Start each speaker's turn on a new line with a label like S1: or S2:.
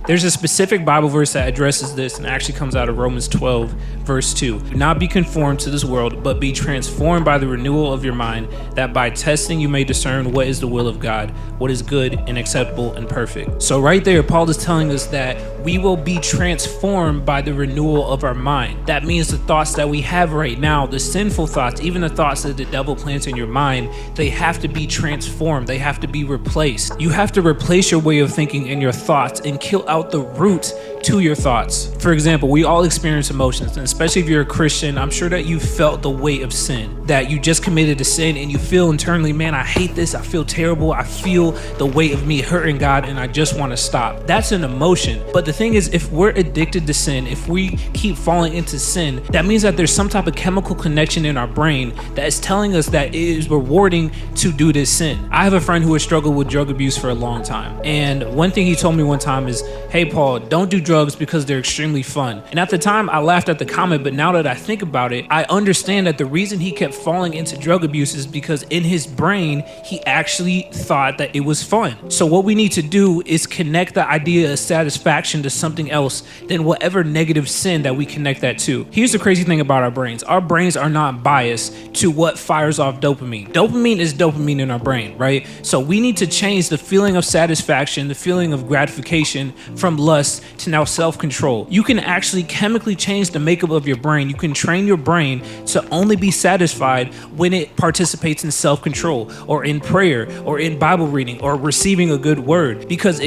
S1: There's a specific Bible verse that addresses this and actually comes out of Romans 12, verse 2. Do not be conformed to this world, but be transformed by the renewal of your mind, that by testing you may discern what is the will of God, what is good and acceptable and perfect. So right there, Paul is telling us that we will be transformed by the renewal of our mind. That means the thoughts that we have right now, the sinful thoughts, even the thoughts that the devil plants in your mind, they have to be transformed. They have to be replaced. You have to replace your way of thinking and your thoughts and kill out the root to your thoughts. For example, we all experience emotions, and especially if you're a Christian, I'm sure that you felt the weight of sin, that you just committed a sin and you feel internally, man, I hate this, I feel terrible, I feel the weight of me hurting God and I just want to stop. That's an emotion. But the thing is, if we're addicted to sin, if we keep falling into sin, that means that there's some type of chemical connection in our brain that is telling us that it is rewarding to do this sin. I have a friend who has struggled with drug abuse for a long time. And one thing he told me one time is, hey, Paul, don't do drugs because they're extremely fun. And at the time I laughed at the comment, but now that I think about it, I understand that the reason he kept falling into drug abuse is because in his brain, he actually thought that it was fun. So what we need to do is connect the idea of satisfaction to something else than whatever negative sin that we connect that to. Here's the crazy thing about our brains. Our brains are not biased to what fires off dopamine. Dopamine is dopamine in our brain, right? So we need to change the feeling of satisfaction, the feeling of gratification from lust to now self-control. You can actually chemically change the makeup of your brain. You can train your brain to only be satisfied when it participates in self-control or in prayer or in Bible reading or receiving a good word, because